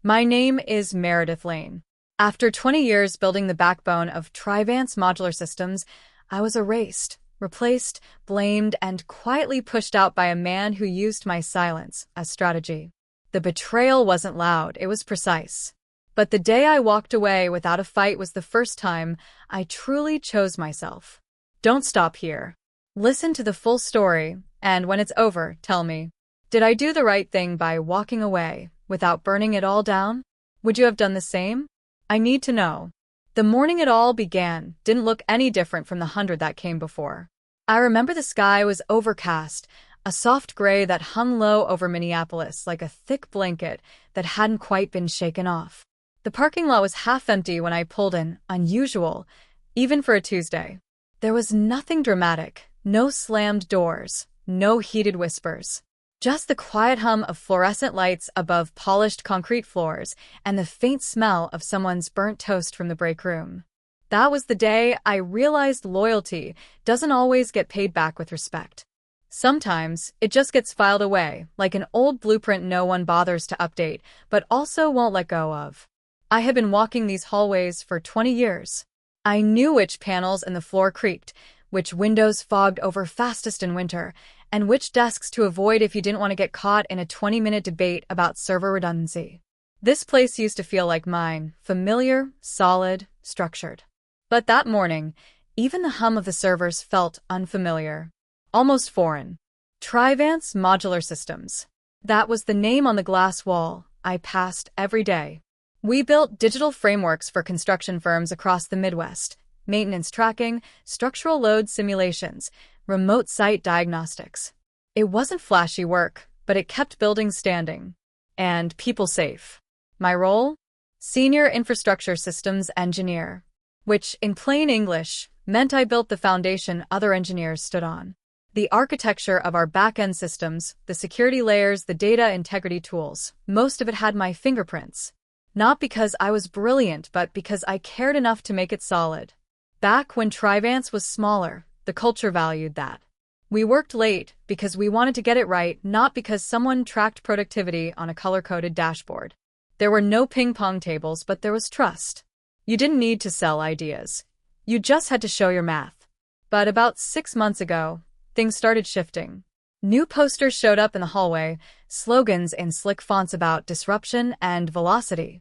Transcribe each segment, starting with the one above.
My name is Meredith Clane. After 20 years building the backbone of Trivance modular systems, I was erased, replaced, blamed, and quietly pushed out by a man who used my silence as strategy. The betrayal wasn't loud, it was precise. But the day I walked away without a fight was the first time I truly chose myself. Don't stop here. Listen to the full story, and when it's over, tell me, did I do the right thing by walking away without burning it all down? Would you have done the same? I need to know. The morning it all began didn't look any different from the 100 that came before. I remember the sky was overcast, a soft gray that hung low over Minneapolis like a thick blanket that hadn't quite been shaken off. The parking lot was half empty when I pulled in, unusual, even for a Tuesday. There was nothing dramatic, no slammed doors, no heated whispers. Just the quiet hum of fluorescent lights above polished concrete floors and the faint smell of someone's burnt toast from the break room. That was the day I realized loyalty doesn't always get paid back with respect. Sometimes it just gets filed away, like an old blueprint no one bothers to update, but also won't let go of. I had been walking these hallways for 20 years. I knew which panels in the floor creaked, which windows fogged over fastest in winter, and which desks to avoid if you didn't want to get caught in a 20-minute debate about server redundancy. This place used to feel like mine, familiar, solid, structured. But that morning, even the hum of the servers felt unfamiliar, almost foreign. Trivance Modular Systems. That was the name on the glass wall I passed every day. We built digital frameworks for construction firms across the Midwest, maintenance tracking, structural load simulations, remote site diagnostics. It wasn't flashy work, but it kept buildings standing and people safe. My role? Senior Infrastructure Systems Engineer, which, in plain English, meant I built the foundation other engineers stood on. The architecture of our back-end systems, the security layers, the data integrity tools, most of it had my fingerprints. Not because I was brilliant, but because I cared enough to make it solid. Back when Trivance was smaller, the culture valued that. We worked late because we wanted to get it right, not because someone tracked productivity on a color-coded dashboard. There were no ping-pong tables, but there was trust. You didn't need to sell ideas. You just had to show your math. But about 6 months ago, things started shifting. New posters showed up in the hallway, slogans in slick fonts about disruption and velocity.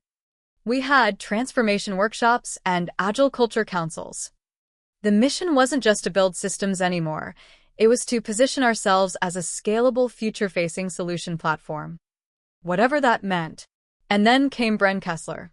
We had transformation workshops and agile culture councils. The mission wasn't just to build systems anymore. It was to position ourselves as a scalable, future-facing solution platform. Whatever that meant. And then came Bren,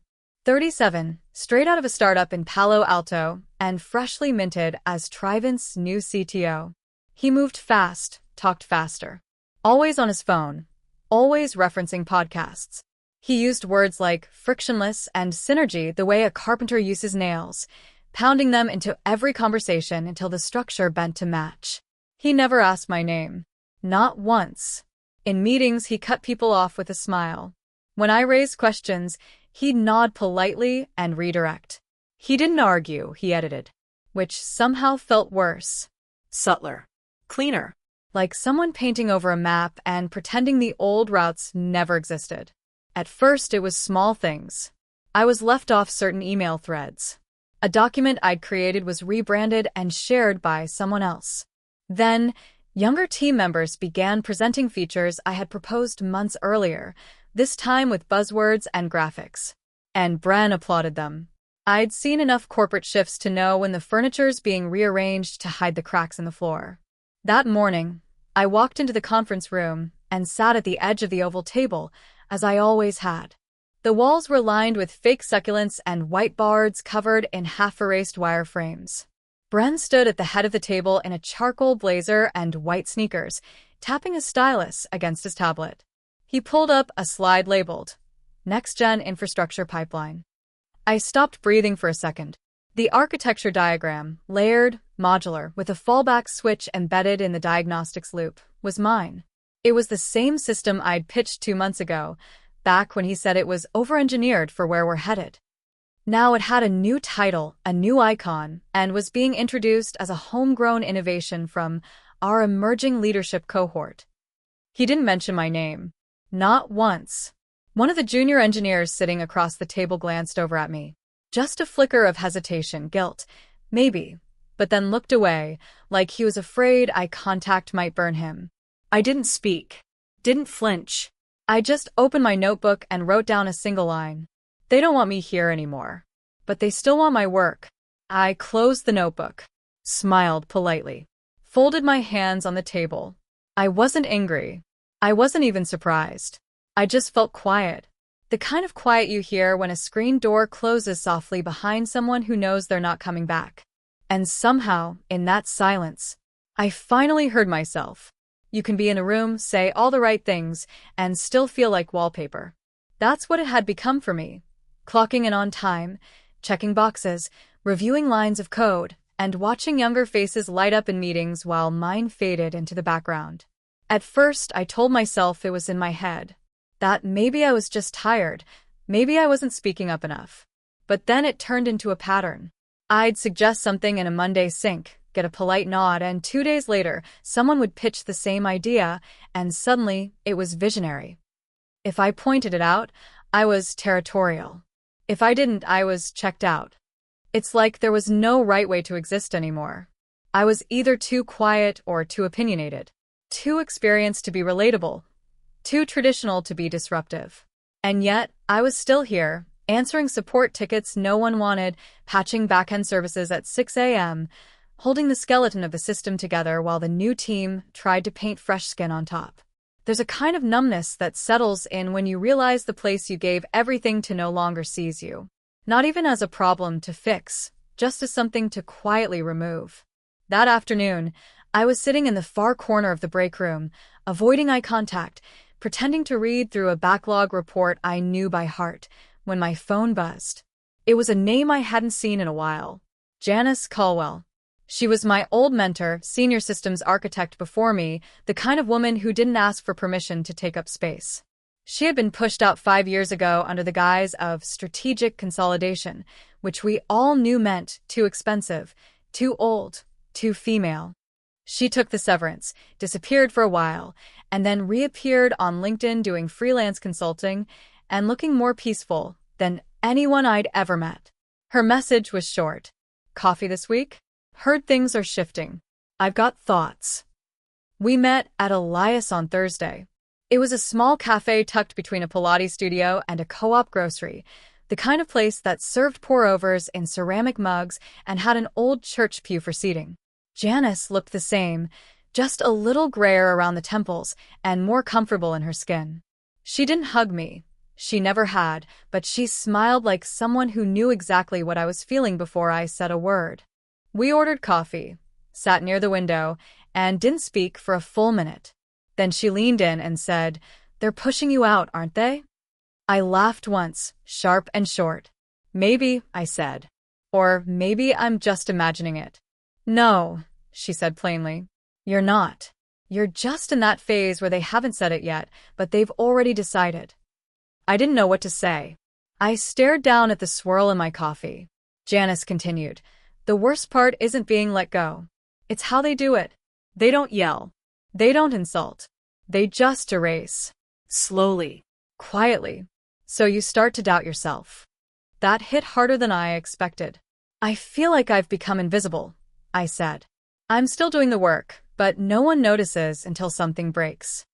37, straight out of a startup in Palo Alto and freshly minted as Trivance's new CTO. He moved fast, talked faster. Always on his phone. Always referencing podcasts. He used words like frictionless and synergy the way a carpenter uses nails, pounding them into every conversation until the structure bent to match. He never asked my name. Not once. In meetings, he cut people off with a smile. When I raised questions, he'd nod politely and redirect. He didn't argue, he edited, which somehow felt worse. Subtler. Cleaner. Like someone painting over a map and pretending the old routes never existed. At first, it was small things. I was left off certain email threads. A document I'd created was rebranded and shared by someone else. Then, younger team members began presenting features I had proposed months earlier, this time with buzzwords and graphics. And Bren applauded them. I'd seen enough corporate shifts to know when the furniture's being rearranged to hide the cracks in the floor. That morning, I walked into the conference room and sat at the edge of the oval table, as I always had. The walls were lined with fake succulents and whiteboards covered in half-erased wireframes. Bren stood at the head of the table in a charcoal blazer and white sneakers, tapping a stylus against his tablet. He pulled up a slide labeled, Next-Gen Infrastructure Pipeline. I stopped breathing for a second. The architecture diagram, layered, modular, with a fallback switch embedded in the diagnostics loop, was mine. It was the same system I'd pitched 2 months ago, back when he said it was over-engineered for where we're headed. Now it had a new title, a new icon, and was being introduced as a homegrown innovation from our emerging leadership cohort. He didn't mention my name. Not once. One of the junior engineers sitting across the table glanced over at me. Just a flicker of hesitation, guilt, maybe, but then looked away, like he was afraid eye contact might burn him. I didn't speak, didn't flinch. I just opened my notebook and wrote down a single line. They don't want me here anymore, but they still want my work. I closed the notebook, smiled politely, folded my hands on the table. I wasn't angry. I wasn't even surprised. I just felt quiet. The kind of quiet you hear when a screen door closes softly behind someone who knows they're not coming back. And somehow, in that silence, I finally heard myself. You can be in a room, say all the right things, and still feel like wallpaper. That's what it had become for me. Clocking in on time, checking boxes, reviewing lines of code, and watching younger faces light up in meetings while mine faded into the background. At first, I told myself it was in my head. That maybe I was just tired, maybe I wasn't speaking up enough. But then it turned into a pattern. I'd suggest something in a Monday sync, get a polite nod, and 2 days later, someone would pitch the same idea, and suddenly, it was visionary. If I pointed it out, I was territorial. If I didn't, I was checked out. It's like there was no right way to exist anymore. I was either too quiet or too opinionated, too experienced to be relatable, too traditional to be disruptive. And yet, I was still here, answering support tickets no one wanted, patching backend services at 6 a.m., holding the skeleton of the system together while the new team tried to paint fresh skin on top. There's a kind of numbness that settles in when you realize the place you gave everything to no longer sees you. Not even as a problem to fix, just as something to quietly remove. That afternoon, I was sitting in the far corner of the break room, avoiding eye contact, pretending to read through a backlog report I knew by heart, when my phone buzzed. It was a name I hadn't seen in a while. Janis. She was my old mentor, senior systems architect before me, the kind of woman who didn't ask for permission to take up space. She had been pushed out 5 years ago under the guise of strategic consolidation, which we all knew meant too expensive, too old, too female. She took the severance, disappeared for a while, and then reappeared on LinkedIn doing freelance consulting and looking more peaceful than anyone I'd ever met. Her message was short. Coffee this week? Heard things are shifting. I've got thoughts. We met at Elias on Thursday. It was a small cafe tucked between a Pilates studio and a co-op grocery, the kind of place that served pour-overs in ceramic mugs and had an old church pew for seating. Janis looked the same, just a little grayer around the temples and more comfortable in her skin. She didn't hug me. She never had, but she smiled like someone who knew exactly what I was feeling before I said a word. We ordered coffee, sat near the window, and didn't speak for a full minute. Then she leaned in and said, "They're pushing you out, aren't they?" I laughed once, sharp and short. "Maybe," I said. "Or maybe I'm just imagining it." "No," she said plainly. "You're not. You're just in that phase where they haven't said it yet, but they've already decided." I didn't know what to say. I stared down at the swirl in my coffee. Janis continued, "The worst part isn't being let go. It's how they do it. They don't yell. They don't insult. They just erase. Slowly. Quietly. So you start to doubt yourself." That hit harder than I expected. "I feel like I've become invisible," I said. "I'm still doing the work, but no one notices until something breaks."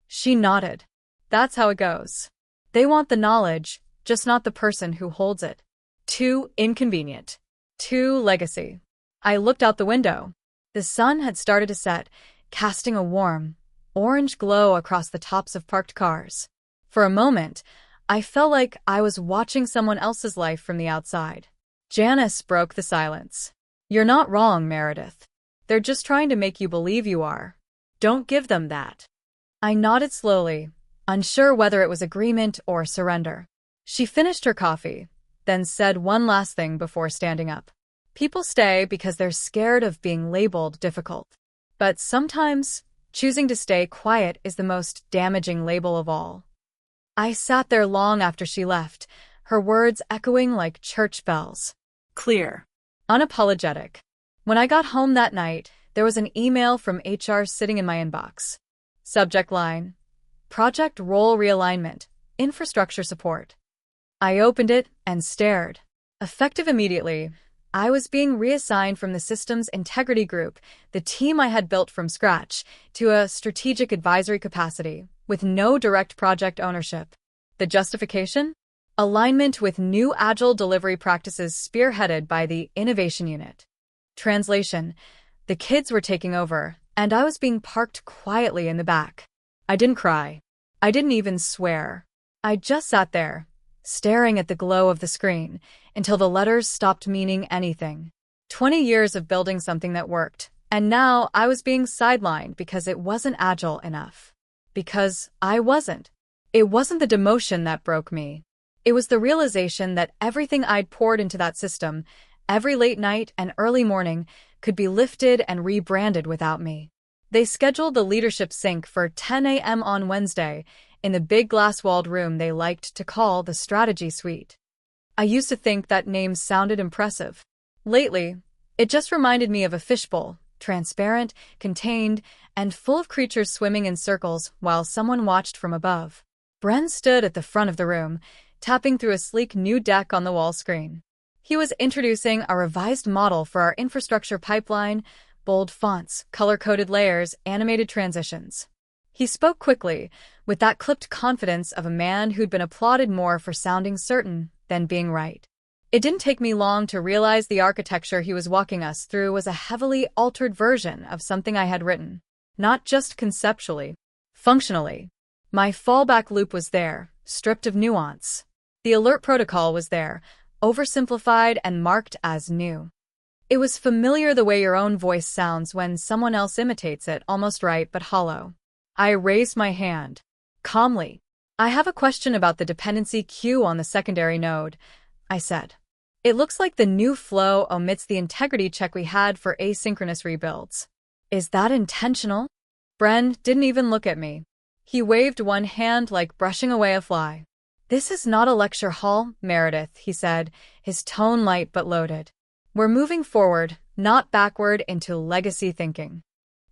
She nodded. "That's how it goes. They want the knowledge, just not the person who holds it. Too inconvenient. Too legacy." I looked out the window. The sun had started to set, casting a warm, orange glow across the tops of parked cars. For a moment, I felt like I was watching someone else's life from the outside. Janis broke the silence. "You're not wrong, Meredith. They're just trying to make you believe you are. Don't give them that." I nodded slowly, unsure whether it was agreement or surrender. She finished her coffee, then said one last thing before standing up. "People stay because they're scared of being labeled difficult. But sometimes, choosing to stay quiet is the most damaging label of all." I sat there long after she left, her words echoing like church bells. Clear. Unapologetic. When I got home that night, there was an email from HR sitting in my inbox. Subject line: Project Role Realignment. infrastructure support. I opened it and stared. Effective immediately, I was being reassigned from the systems integrity group, the team I had built from scratch, to a strategic advisory capacity, with no direct project ownership. The justification? Alignment with new agile delivery practices spearheaded by the innovation unit. Translation: the kids were taking over, and I was being parked quietly in the back. I didn't cry. I didn't even swear. I just sat there, staring at the glow of the screen, until the letters stopped meaning anything. 20 years of building something that worked, and now I was being sidelined because it wasn't agile enough. Because I wasn't. It wasn't the demotion that broke me. It was the realization that everything I'd poured into that system, every late night and early morning, could be lifted and rebranded without me. They scheduled the leadership sync for 10 a.m. on Wednesday in the big glass-walled room they liked to call the Strategy Suite. I used to think that name sounded impressive. Lately, it just reminded me of a fishbowl, transparent, contained, and full of creatures swimming in circles while someone watched from above. Bren stood at the front of the room, tapping through a sleek new deck on the wall screen. He was introducing a revised model for our infrastructure pipeline, bold fonts, color-coded layers, animated transitions. He spoke quickly, with that clipped confidence of a man who'd been applauded more for sounding certain than being right. It didn't take me long to realize the architecture he was walking us through was a heavily altered version of something I had written. Not just conceptually, functionally. My fallback loop was there, stripped of nuance. The alert protocol was there, oversimplified and marked as new. It was familiar the way your own voice sounds when someone else imitates it, almost right but hollow. I raised my hand. Calmly. I have a question about the dependency queue on the secondary node, I said. It looks like the new flow omits the integrity check we had for asynchronous rebuilds. Is that intentional? Bren didn't even look at me. He waved one hand like brushing away a fly. This is not a lecture hall, Meredith, he said, his tone light but loaded. We're moving forward, not backward, into legacy thinking.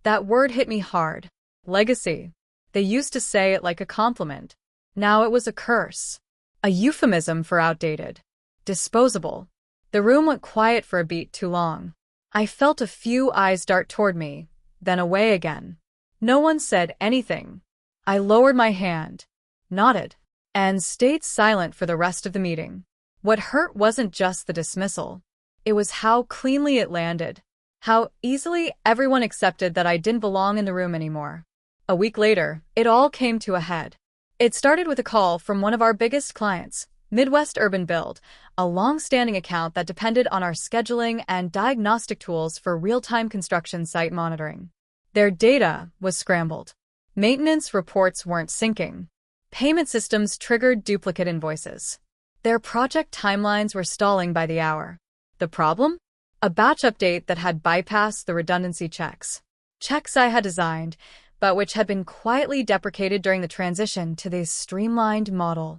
That word hit me hard. Legacy. They used to say it like a compliment. Now it was a curse. A euphemism for outdated. Disposable. The room went quiet for a beat too long. I felt a few eyes dart toward me, then away again. No one said anything. I lowered my hand, nodded, and stayed silent for the rest of the meeting. What hurt wasn't just the dismissal. It was how cleanly it landed. How easily everyone accepted that I didn't belong in the room anymore. A week later, it all came to a head. It started with a call from one of our biggest clients, Midwest Urban Build, a long-standing account that depended on our scheduling and diagnostic tools for real-time construction site monitoring. Their data was scrambled. Maintenance reports weren't syncing. Payment systems triggered duplicate invoices. Their project timelines were stalling by the hour. The problem? A batch update that had bypassed the redundancy checks. Checks I had designed, but which had been quietly deprecated during the transition to this streamlined model.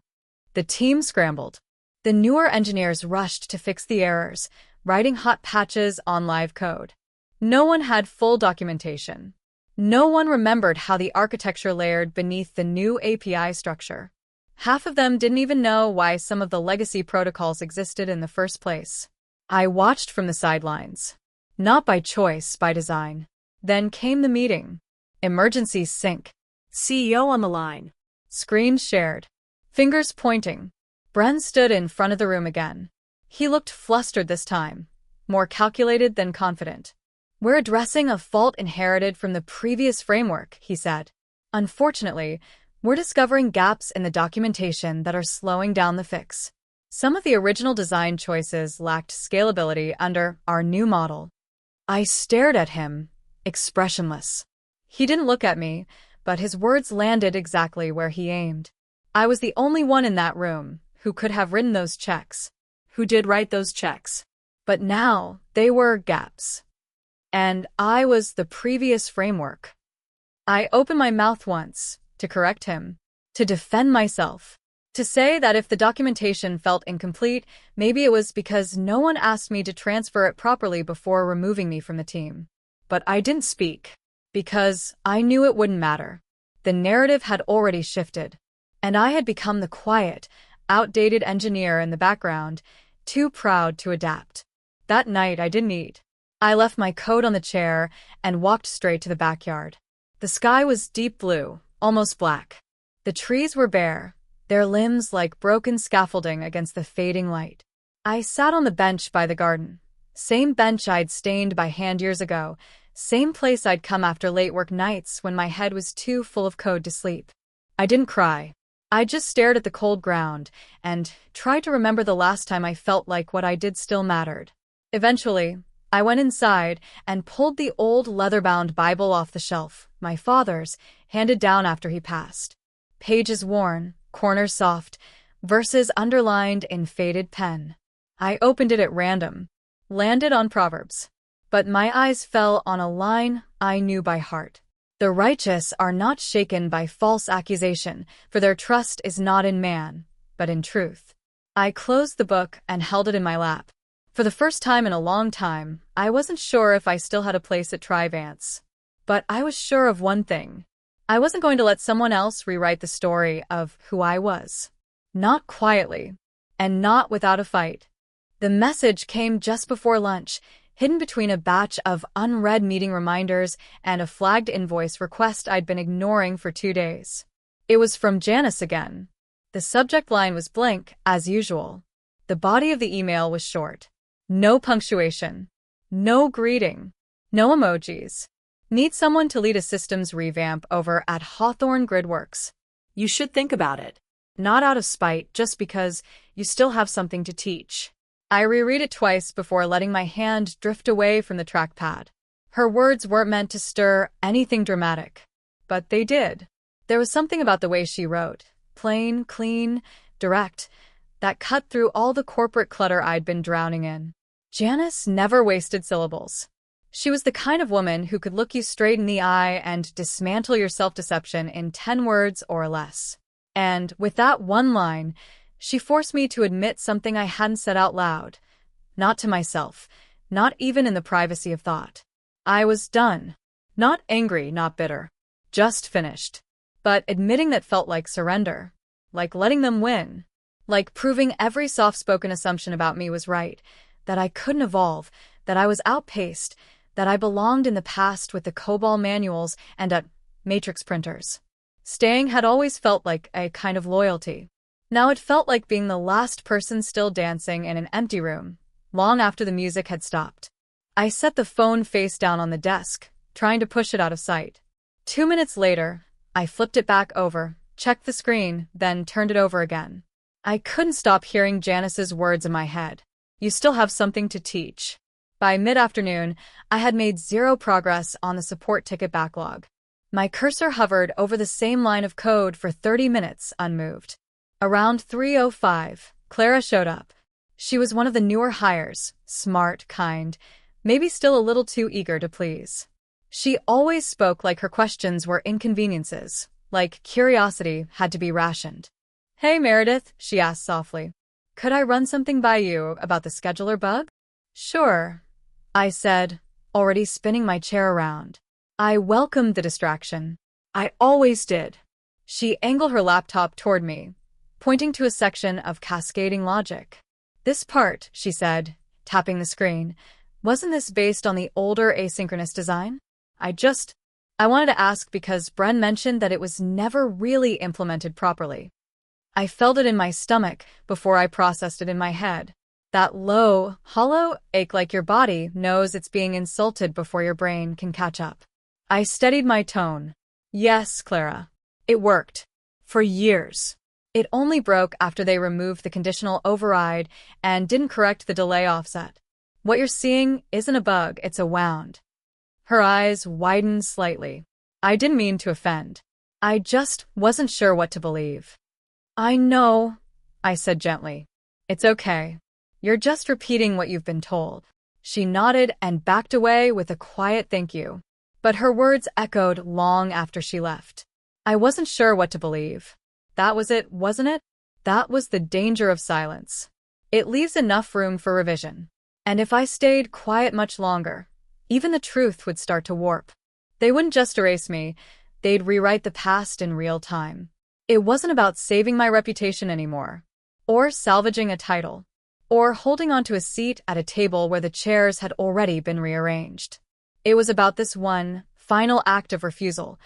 The team scrambled. The newer engineers rushed to fix the errors, writing hot patches on live code. No one had full documentation. No one remembered how the architecture layered beneath the new API structure. Half of them didn't even know why some of the legacy protocols existed in the first place. I watched from the sidelines. Not by choice, by design. Then came the meeting. Emergency sync. CEO on the line. Screens shared. Fingers pointing. Bren stood in front of the room again. He looked flustered this time, more calculated than confident. We're addressing a fault inherited from the previous framework, he said. Unfortunately, we're discovering gaps in the documentation that are slowing down the fix. Some of the original design choices lacked scalability under our new model. I stared at him, expressionless. He didn't look at me, but his words landed exactly where he aimed. I was the only one in that room who could have written those checks, who did write those checks. But now they were gaps. And I was the previous framework. I opened my mouth once, to correct him, to defend myself, to say that if the documentation felt incomplete, maybe it was because no one asked me to transfer it properly before removing me from the team. But I didn't speak, because I knew it wouldn't matter. The narrative had already shifted. And I had become the quiet, outdated engineer in the background, too proud to adapt. That night I didn't eat. I left my coat on the chair and walked straight to the backyard. The sky was deep blue, almost black. The trees were bare, their limbs like broken scaffolding against the fading light. I sat on the bench by the garden. Same bench I'd stained by hand years ago, same place I'd come after late work nights when my head was too full of code to sleep. I didn't cry. I just stared at the cold ground and tried to remember the last time I felt like what I did still mattered. Eventually, I went inside and pulled the old leather-bound Bible off the shelf, my father's, handed down after he passed. Pages worn, corners soft, verses underlined in faded pen. I opened it at random, landed on Proverbs. But my eyes fell on a line I knew by heart. The righteous are not shaken by false accusation, for their trust is not in man, but in truth. I closed the book and held it in my lap. For the first time in a long time, I wasn't sure if I still had a place at Trivance. But I was sure of one thing. I wasn't going to let someone else rewrite the story of who I was. Not quietly, and not without a fight. The message came just before lunch, hidden between a batch of unread meeting reminders and a flagged invoice request I'd been ignoring for 2 days. It was from Janis again. The subject line was blank, as usual. The body of the email was short. No punctuation. No greeting. No emojis. Need someone to lead a systems revamp over at Hawthorne Gridworks. You should think about it. Not out of spite, just because you still have something to teach. I reread it twice before letting my hand drift away from the trackpad. Her words weren't meant to stir anything dramatic. But they did. There was something about the way she wrote, plain, clean, direct, that cut through all the corporate clutter I'd been drowning in. Janis never wasted syllables. She was the kind of woman who could look you straight in the eye and dismantle your self-deception in 10 words or less. And with that one line, she forced me to admit something I hadn't said out loud. Not to myself, not even in the privacy of thought. I was done. Not angry, not bitter. Just finished. But admitting that felt like surrender. Like letting them win. Like proving every soft-spoken assumption about me was right. That I couldn't evolve. That I was outpaced. That I belonged in the past with the COBOL manuals and at matrix printers. Staying had always felt like a kind of loyalty. Now it felt like being the last person still dancing in an empty room, long after the music had stopped. I set the phone face down on the desk, trying to push it out of sight. 2 minutes later, I flipped it back over, checked the screen, then turned it over again. I couldn't stop hearing Janis's words in my head. You still have something to teach. By mid-afternoon, I had made 0 progress on the support ticket backlog. My cursor hovered over the same line of code for 30 minutes unmoved. Around 3:05, Clara showed up. She was one of the newer hires, smart, kind, maybe still a little too eager to please. She always spoke like her questions were inconveniences, like curiosity had to be rationed. "Hey, Meredith," she asked softly. "Could I run something by you about the scheduler bug?" "Sure," I said, already spinning my chair around. I welcomed the distraction. I always did. She angled her laptop toward me, pointing to a section of cascading logic. "This part," she said, tapping the screen, "wasn't this based on the older asynchronous design?" I wanted to ask because Bren mentioned that it was never really implemented properly. I felt it in my stomach before I processed it in my head. That low, hollow ache like your body knows it's being insulted before your brain can catch up. I steadied my tone. "Yes, Clara. It worked. For years. It only broke after they removed the conditional override and didn't correct the delay offset. What you're seeing isn't a bug, it's a wound." Her eyes widened slightly. I didn't mean to offend. I just wasn't sure what to believe. "I know," I said gently. "It's okay. You're just repeating what you've been told." She nodded and backed away with a quiet thank you. But her words echoed long after she left. I wasn't sure what to believe. That was it, wasn't it? That was the danger of silence. It leaves enough room for revision. And if I stayed quiet much longer, even the truth would start to warp. They wouldn't just erase me, they'd rewrite the past in real time. It wasn't about saving my reputation anymore, or salvaging a title, or holding onto a seat at a table where the chairs had already been rearranged. It was about this one, final act of refusal,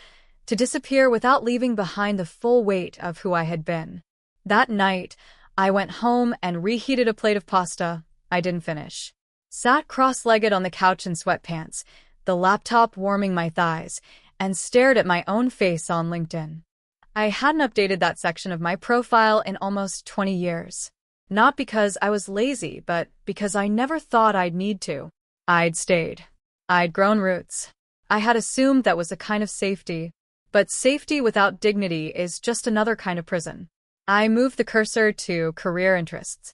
to disappear without leaving behind the full weight of who I had been. That night, I went home and reheated a plate of pasta I didn't finish. Sat cross-legged on the couch in sweatpants, the laptop warming my thighs, and stared at my own face on LinkedIn. I hadn't updated that section of my profile in almost 20 years. Not because I was lazy, but because I never thought I'd need to. I'd stayed. I'd grown roots. I had assumed that was a kind of safety, but safety without dignity is just another kind of prison. I moved the cursor to career interests.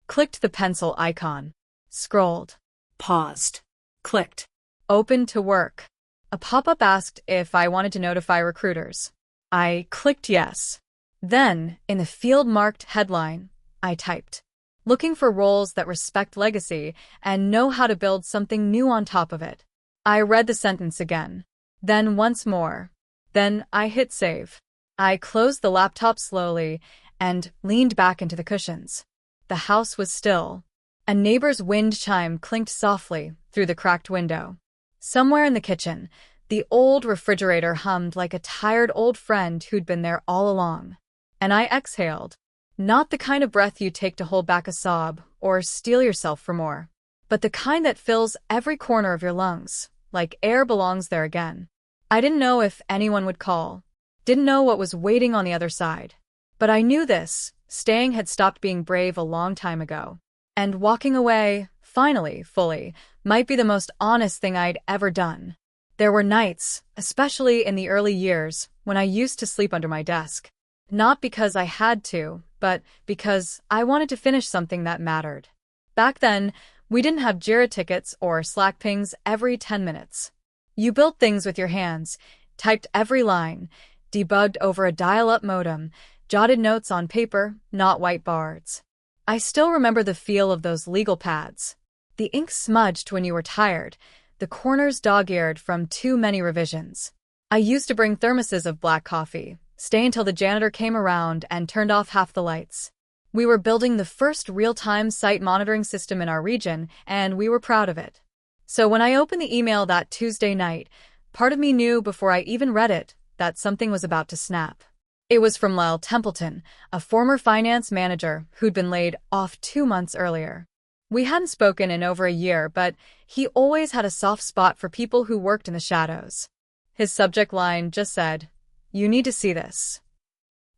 Clicked the pencil icon. Scrolled. Paused. Clicked. Open to work. A pop-up asked if I wanted to notify recruiters. I clicked yes. Then, in the field marked headline, I typed, looking for roles that respect legacy and know how to build something new on top of it. I read the sentence again. Then once more. Then I hit save. I closed the laptop slowly and leaned back into the cushions. The house was still. A neighbor's wind chime clinked softly through the cracked window. Somewhere in the kitchen, the old refrigerator hummed like a tired old friend who'd been there all along. And I exhaled. Not the kind of breath you take to hold back a sob or steel yourself for more, but the kind that fills every corner of your lungs, like air belongs there again. I didn't know if anyone would call. Didn't know what was waiting on the other side. But I knew this. Staying had stopped being brave a long time ago. And walking away, finally, fully, might be the most honest thing I'd ever done. There were nights, especially in the early years, when I used to sleep under my desk. Not because I had to, but because I wanted to finish something that mattered. Back then, we didn't have Jira tickets or Slack pings every 10 minutes. You built things with your hands, typed every line, debugged over a dial-up modem, jotted notes on paper, not whiteboards. I still remember the feel of those legal pads. The ink smudged when you were tired, the corners dog-eared from too many revisions. I used to bring thermoses of black coffee, stay until the janitor came around and turned off half the lights. We were building the first real-time site monitoring system in our region, and we were proud of it. So when I opened the email that Tuesday night, part of me knew before I even read it that something was about to snap. It was from Lyle Templeton, a former finance manager who'd been laid off 2 months earlier. We hadn't spoken in over a year, but he always had a soft spot for people who worked in the shadows. His subject line just said, "You need to see this."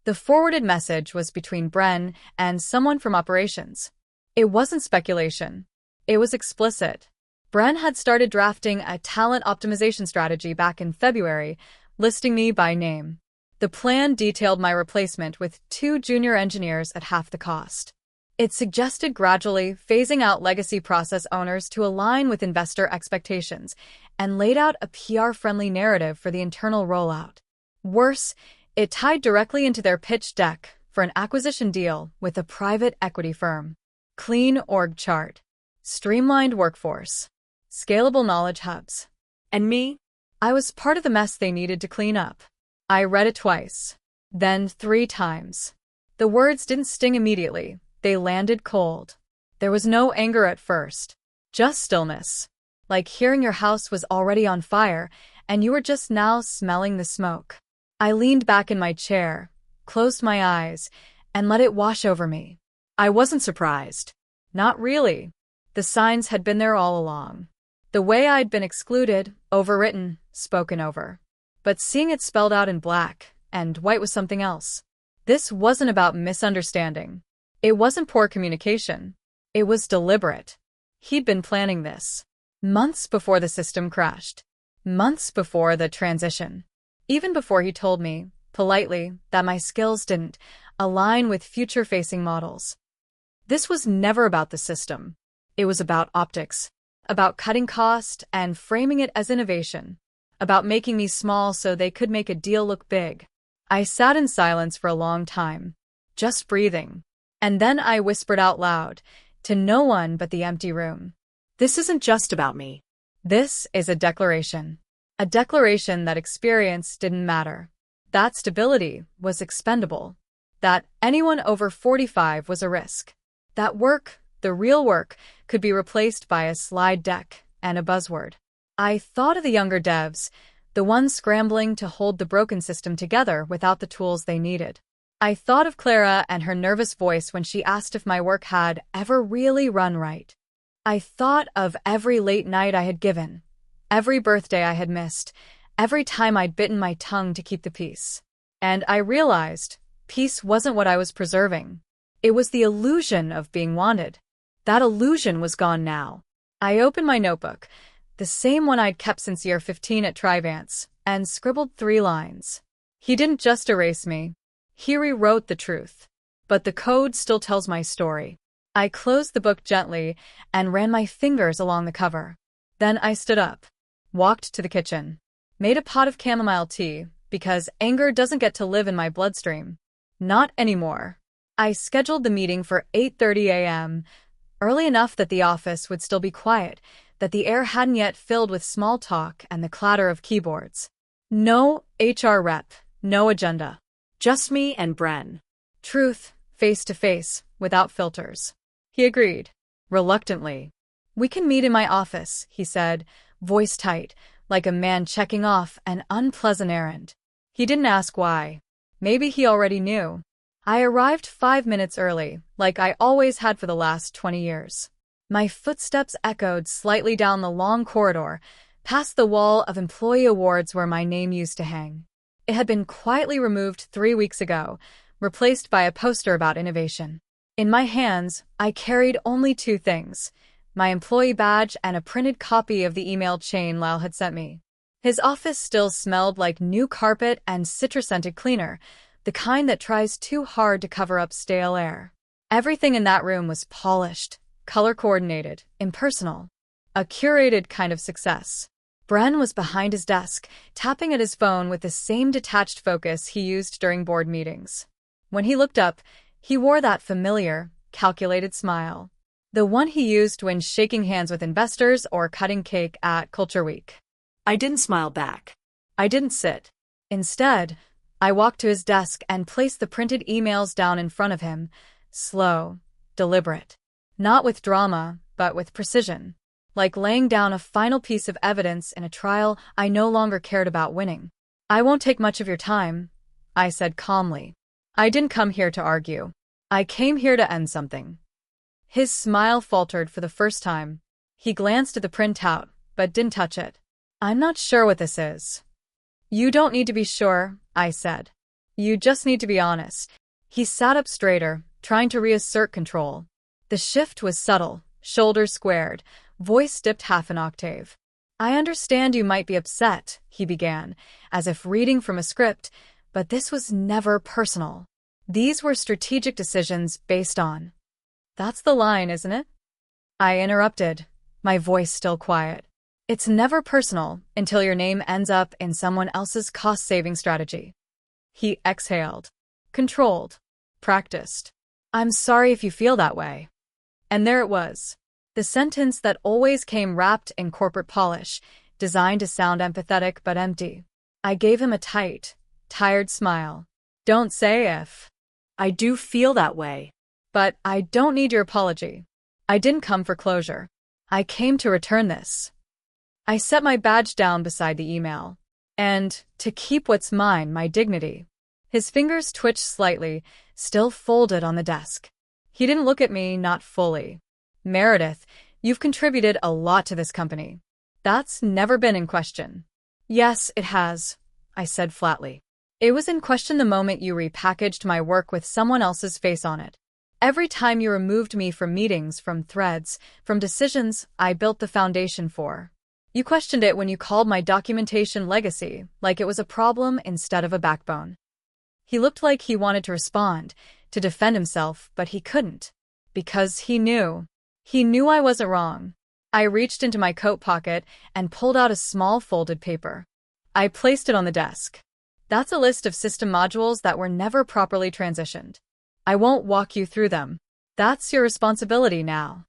The forwarded message was between Bren and someone from operations. It wasn't speculation. It was explicit. Bren had started drafting a talent optimization strategy back in February, listing me by name. The plan detailed my replacement with 2 junior engineers at half the cost. It suggested gradually phasing out legacy process owners to align with investor expectations and laid out a PR-friendly narrative for the internal rollout. Worse, it tied directly into their pitch deck for an acquisition deal with a private equity firm. Clean org chart. Streamlined workforce. Scalable knowledge hubs. And me? I was part of the mess they needed to clean up. I read it twice. Then 3 times. The words didn't sting immediately. They landed cold. There was no anger at first. Just stillness. Like hearing your house was already on fire and you were just now smelling the smoke. I leaned back in my chair, closed my eyes, and let it wash over me. I wasn't surprised. Not really. The signs had been there all along. The way I'd been excluded, overwritten, spoken over. But seeing it spelled out in black and white was something else. This wasn't about misunderstanding. It wasn't poor communication. It was deliberate. He'd been planning this. Months before the system crashed. Months before the transition. Even before he told me, politely, that my skills didn't align with future-facing models. This was never about the system. It was about optics. About cutting cost and framing it as innovation. About making me small so they could make a deal look big. I sat in silence for a long time, just breathing. And then I whispered out loud, to no one but the empty room. This isn't just about me. This is a declaration. A declaration that experience didn't matter. That stability was expendable. That anyone over 45 was a risk. That work, the real work, could be replaced by a slide deck and a buzzword. I thought of the younger devs, the ones scrambling to hold the broken system together without the tools they needed. I thought of Clara and her nervous voice when she asked if my work had ever really run right. I thought of every late night I had given, every birthday I had missed, every time I'd bitten my tongue to keep the peace. And I realized peace wasn't what I was preserving. It was the illusion of being wanted. That illusion was gone now. I opened my notebook, the same one I'd kept since year 15 at Trivance, and scribbled 3 lines. He didn't just erase me. He rewrote the truth. But the code still tells my story. I closed the book gently and ran my fingers along the cover. Then I stood up, walked to the kitchen, made a pot of chamomile tea, because anger doesn't get to live in my bloodstream. Not anymore. I scheduled the meeting for 8:30 a.m., early enough that the office would still be quiet, that the air hadn't yet filled with small talk and the clatter of keyboards. No HR rep, no agenda. Just me and Bren. Truth, face to face, without filters. He agreed, reluctantly. We can meet in my office, he said, voice tight, like a man checking off an unpleasant errand. He didn't ask why. Maybe he already knew. I arrived 5 minutes early, like I always had for the last 20 years. My footsteps echoed slightly down the long corridor, past the wall of employee awards where my name used to hang. It had been quietly removed 3 weeks ago, replaced by a poster about innovation. In my hands, I carried only 2 things: my employee badge and a printed copy of the email chain Lyle had sent me. His office still smelled like new carpet and citrus-scented cleaner, the kind that tries too hard to cover up stale air. Everything in that room was polished, color-coordinated, impersonal. A curated kind of success. Bren was behind his desk, tapping at his phone with the same detached focus he used during board meetings. When he looked up, he wore that familiar, calculated smile. The one he used when shaking hands with investors or cutting cake at Culture Week. I didn't smile back. I didn't sit. Instead, I walked to his desk and placed the printed emails down in front of him, slow, deliberate. Not with drama, but with precision. Like laying down a final piece of evidence in a trial I no longer cared about winning. I won't take much of your time, I said calmly. I didn't come here to argue. I came here to end something. His smile faltered for the first time. He glanced at the printout, but didn't touch it. I'm not sure what this is. You don't need to be sure, I said. You just need to be honest. He sat up straighter, trying to reassert control. The shift was subtle, shoulders squared, voice dipped half an octave. I understand you might be upset, he began, as if reading from a script, but this was never personal. These were strategic decisions based on. That's the line, isn't it? I interrupted, my voice still quiet. It's never personal until your name ends up in someone else's cost-saving strategy. He exhaled. Controlled. Practiced. I'm sorry if you feel that way. And there it was. The sentence that always came wrapped in corporate polish, designed to sound empathetic but empty. I gave him a tight, tired smile. Don't say if. I do feel that way. But I don't need your apology. I didn't come for closure. I came to return this. I set my badge down beside the email. And, to keep what's mine, my dignity. His fingers twitched slightly, still folded on the desk. He didn't look at me, not fully. Meredith, you've contributed a lot to this company. That's never been in question. Yes, it has, I said flatly. It was in question the moment you repackaged my work with someone else's face on it. Every time you removed me from meetings, from threads, from decisions I built the foundation for. You questioned it when you called my documentation legacy, like it was a problem instead of a backbone. He looked like he wanted to respond, to defend himself, but he couldn't. Because he knew. He knew I wasn't wrong. I reached into my coat pocket and pulled out a small folded paper. I placed it on the desk. That's a list of system modules that were never properly transitioned. I won't walk you through them. That's your responsibility now.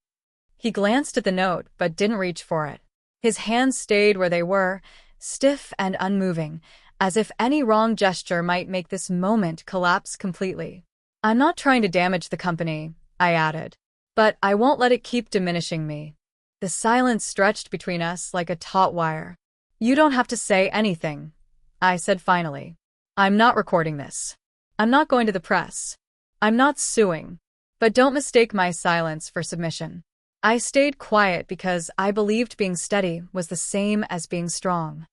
He glanced at the note, but didn't reach for it. His hands stayed where they were, stiff and unmoving, as if any wrong gesture might make this moment collapse completely. "I'm not trying to damage the company," I added, "but I won't let it keep diminishing me." The silence stretched between us like a taut wire. "You don't have to say anything," I said finally. "I'm not recording this. I'm not going to the press. I'm not suing. But don't mistake my silence for submission." I stayed quiet because I believed being steady was the same as being strong.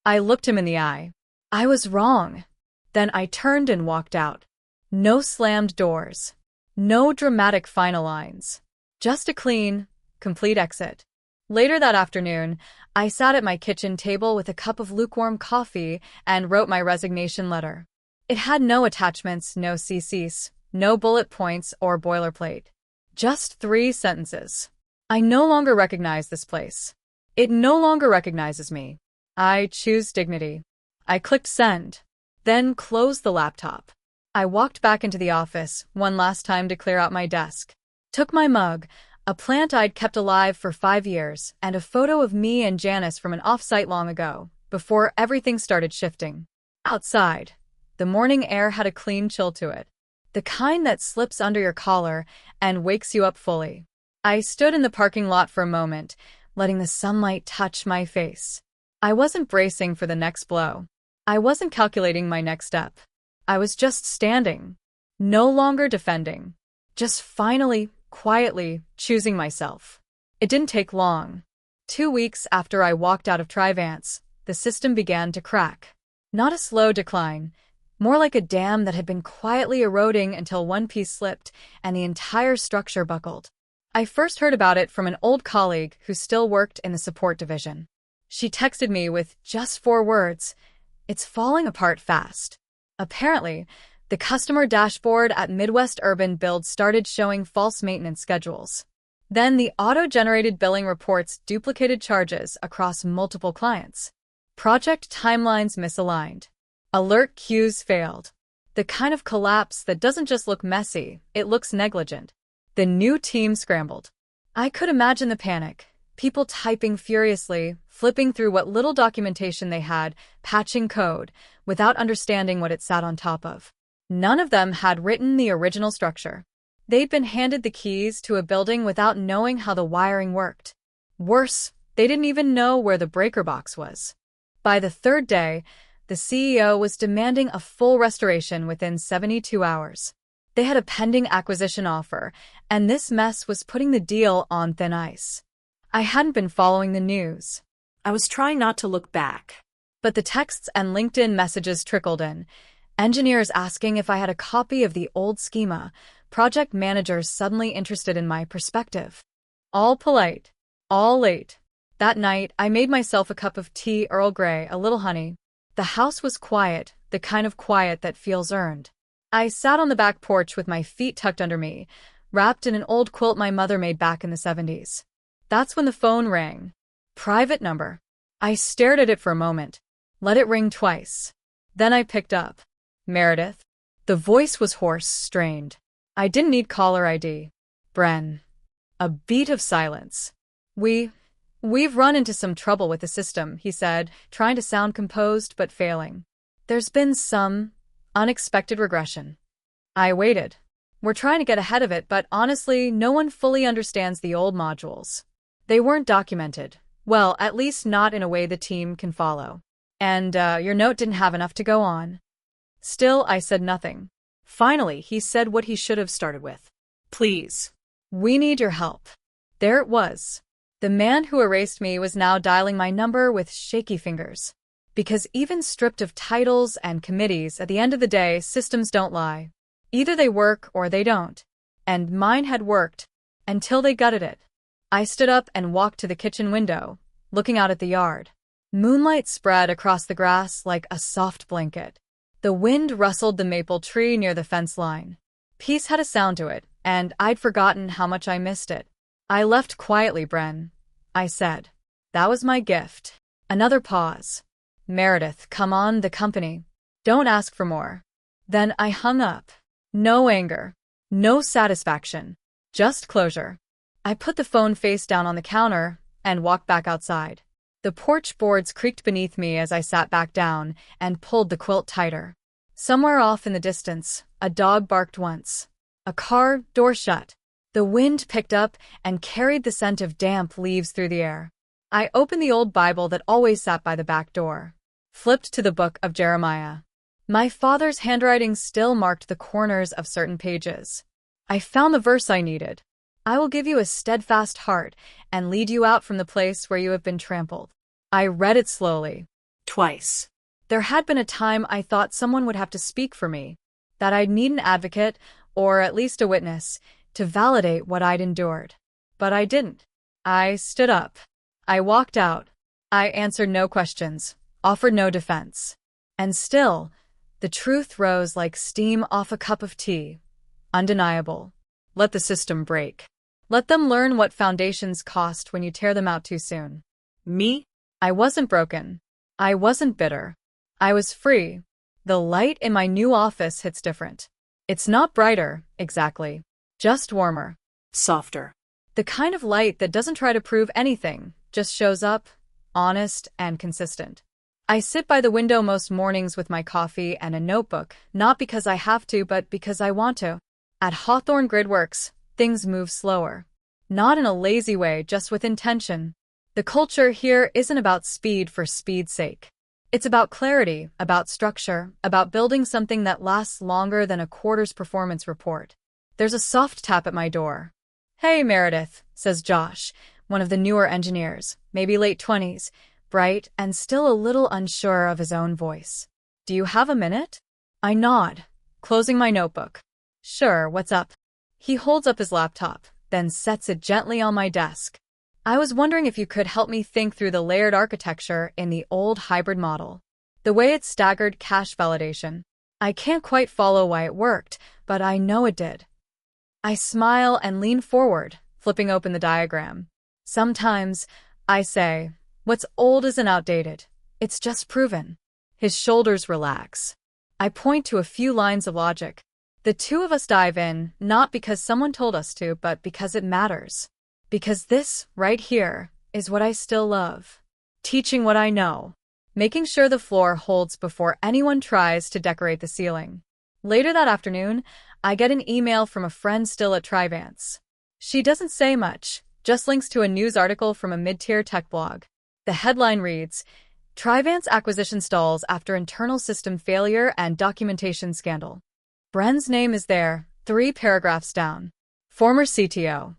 I looked him in the eye. I was wrong. Then I turned and walked out. No slammed doors. No dramatic final lines. Just a clean, complete exit. Later that afternoon, I sat at my kitchen table with a cup of lukewarm coffee and wrote my resignation letter. It had no attachments, no CCs, no bullet points or boilerplate. Just 3 sentences. I no longer recognize this place. It no longer recognizes me. I choose dignity. I clicked send, then closed the laptop. I walked back into the office one last time to clear out my desk. Took my mug, a plant I'd kept alive for 5 years, and a photo of me and Janis from an off-site long ago, before everything started shifting. Outside, the morning air had a clean chill to it. The kind that slips under your collar and wakes you up fully. I stood in the parking lot for a moment, letting the sunlight touch my face. I wasn't bracing for the next blow. I wasn't calculating my next step. I was just standing, no longer defending, just finally, quietly choosing myself. It didn't take long. 2 weeks after I walked out of Trivance, the system began to crack. Not a slow decline, more like a dam that had been quietly eroding until one piece slipped and the entire structure buckled. I first heard about it from an old colleague who still worked in the support division. She texted me with just 4 words, "It's falling apart fast." Apparently, the customer dashboard at Midwest Urban Build started showing false maintenance schedules. Then the auto-generated billing reports duplicated charges across multiple clients. Project timelines misaligned. Alert queues failed. The kind of collapse that doesn't just look messy, it looks negligent. The new team scrambled. I could imagine the panic. People typing furiously, flipping through what little documentation they had, patching code, without understanding what it sat on top of. None of them had written the original structure. They'd been handed the keys to a building without knowing how the wiring worked. Worse, they didn't even know where the breaker box was. By the 3rd day, the CEO was demanding a full restoration within 72 hours. They had a pending acquisition offer, and this mess was putting the deal on thin ice. I hadn't been following the news. I was trying not to look back. But the texts and LinkedIn messages trickled in. Engineers asking if I had a copy of the old schema, project managers suddenly interested in my perspective. All polite, all late. That night, I made myself a cup of tea, Earl Grey, a little honey. The house was quiet, the kind of quiet that feels earned. I sat on the back porch with my feet tucked under me, wrapped in an old quilt my mother made back in the 70s. That's when the phone rang. Private number. I stared at it for a moment, let it ring twice. Then I picked up. Meredith. The voice was hoarse, strained. I didn't need caller ID. Bren. A beat of silence. We've run into some trouble with the system, he said, trying to sound composed but failing. There's been some unexpected regression. I waited. We're trying to get ahead of it, but honestly, no one fully understands the old modules. They weren't documented. Well, at least not in a way the team can follow. And your note didn't have enough to go on. Still, I said nothing. Finally, he said what he should have started with. Please. We need your help. There it was. The man who erased me was now dialing my number with shaky fingers. Because even stripped of titles and committees, at the end of the day, systems don't lie. Either they work or they don't. And mine had worked. Until they gutted it. I stood up and walked to the kitchen window, looking out at the yard. Moonlight spread across the grass like a soft blanket. The wind rustled the maple tree near the fence line. Peace had a sound to it, and I'd forgotten how much I missed it. I left quietly, Bren, I said. That was my gift. Another pause. Meredith, come on, the company. Don't ask for more. Then I hung up. No anger. No satisfaction. Just closure. I put the phone face down on the counter and walked back outside. The porch boards creaked beneath me as I sat back down and pulled the quilt tighter. Somewhere off in the distance, a dog barked once. A car door shut. The wind picked up and carried the scent of damp leaves through the air. I opened the old Bible that always sat by the back door. Flipped to the book of Jeremiah. My father's handwriting still marked the corners of certain pages. I found the verse I needed. I will give you a steadfast heart and lead you out from the place where you have been trampled. I read it slowly. Twice. There had been a time I thought someone would have to speak for me, that I'd need an advocate, or at least a witness, to validate what I'd endured. But I didn't. I stood up. I walked out. I answered no questions, offered no defense. And still, the truth rose like steam off a cup of tea. Undeniable. Let the system break. Let them learn what foundations cost when you tear them out too soon. Me? I wasn't broken. I wasn't bitter. I was free. The light in my new office hits different. It's not brighter, exactly. Just warmer. Softer. The kind of light that doesn't try to prove anything, just shows up, honest and consistent. I sit by the window most mornings with my coffee and a notebook, not because I have to, but because I want to. At Hawthorne Gridworks, things move slower. Not in a lazy way, just with intention. The culture here isn't about speed for speed's sake. It's about clarity, about structure, about building something that lasts longer than a quarter's performance report. There's a soft tap at my door. "Hey, Meredith," says Josh, one of the newer engineers, maybe late 20s, bright and still a little unsure of his own voice. "Do you have a minute?" I nod, closing my notebook. "Sure, what's up?" He holds up his laptop, then sets it gently on my desk. "I was wondering if you could help me think through the layered architecture in the old hybrid model. The way it staggered cache validation. I can't quite follow why it worked, but I know it did." I smile and lean forward, flipping open the diagram. "Sometimes," I say, "what's old isn't outdated. It's just proven." His shoulders relax. I point to a few lines of logic. The two of us dive in, not because someone told us to, but because it matters. Because this, right here, is what I still love. Teaching what I know. Making sure the floor holds before anyone tries to decorate the ceiling. Later that afternoon, I get an email from a friend still at Trivance. She doesn't say much, just links to a news article from a mid-tier tech blog. The headline reads, "Trivance acquisition stalls after internal system failure and documentation scandal." Bren's name is there, 3 paragraphs down. Former CTO.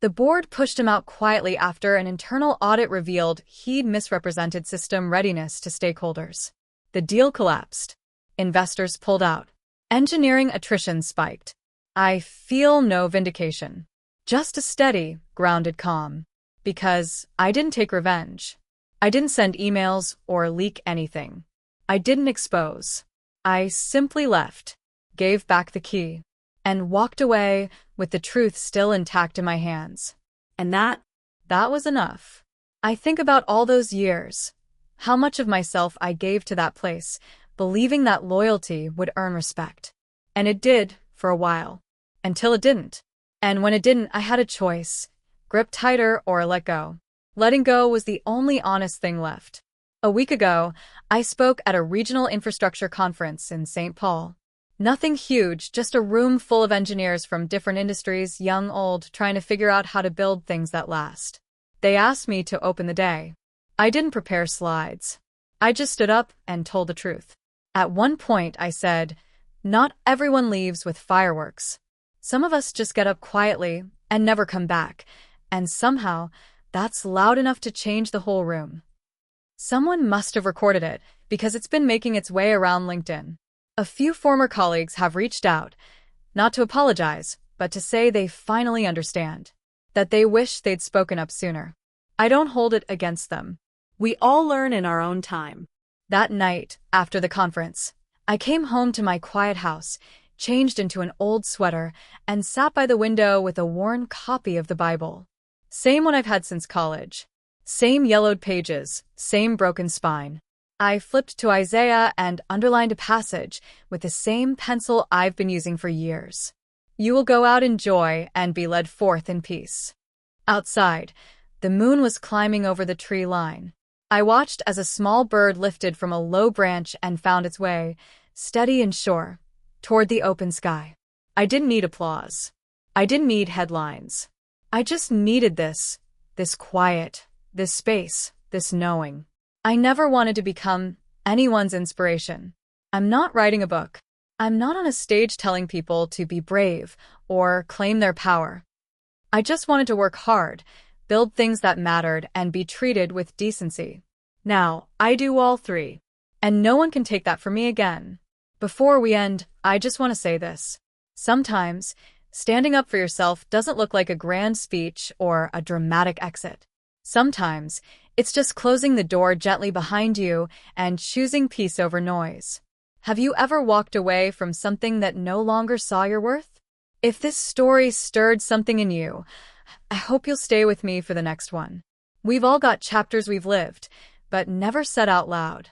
The board pushed him out quietly after an internal audit revealed he'd misrepresented system readiness to stakeholders. The deal collapsed. Investors pulled out. Engineering attrition spiked. I feel no vindication. Just a steady, grounded calm. Because I didn't take revenge. I didn't send emails or leak anything. I didn't expose. I simply left, gave back the key, and walked away with the truth still intact in my hands. And that was enough. I think about all those years, how much of myself I gave to that place, believing that loyalty would earn respect. And it did, for a while. Until it didn't. And when it didn't, I had a choice. Grip tighter or let go. Letting go was the only honest thing left. A week ago, I spoke at a regional infrastructure conference in St. Paul. Nothing huge, just a room full of engineers from different industries, young, old, trying to figure out how to build things that last. They asked me to open the day. I didn't prepare slides. I just stood up and told the truth. At one point, I said, "Not everyone leaves with fireworks. Some of us just get up quietly and never come back, and somehow, that's loud enough to change the whole room." Someone must have recorded it, because it's been making its way around LinkedIn. A few former colleagues have reached out, not to apologize, but to say they finally understand, that they wish they'd spoken up sooner. I don't hold it against them. we all learn in our own time. That night, after the conference, I came home to my quiet house, changed into an old sweater, and sat by the window with a worn copy of the Bible. Same one I've had since college. Same yellowed pages, same broken spine. I flipped to Isaiah and underlined a passage with the same pencil I've been using for years. "You will go out in joy and be led forth in peace." Outside, the moon was climbing over the tree line. I watched as a small bird lifted from a low branch and found its way, steady and sure, toward the open sky. I didn't need applause. I didn't need headlines. I just needed this quiet, this space, this knowing. I never wanted to become anyone's inspiration. I'm not writing a book. I'm not on a stage telling people to be brave or claim their power. I just wanted to work hard, build things that mattered, and be treated with decency. Now, I do all three. And no one can take that from me again. Before we end, I just want to say this. Sometimes, standing up for yourself doesn't look like a grand speech or a dramatic exit. Sometimes, it's just closing the door gently behind you and choosing peace over noise. Have you ever walked away from something that no longer saw your worth? If this story stirred something in you, I hope you'll stay with me for the next one. We've all got chapters we've lived, but never said out loud.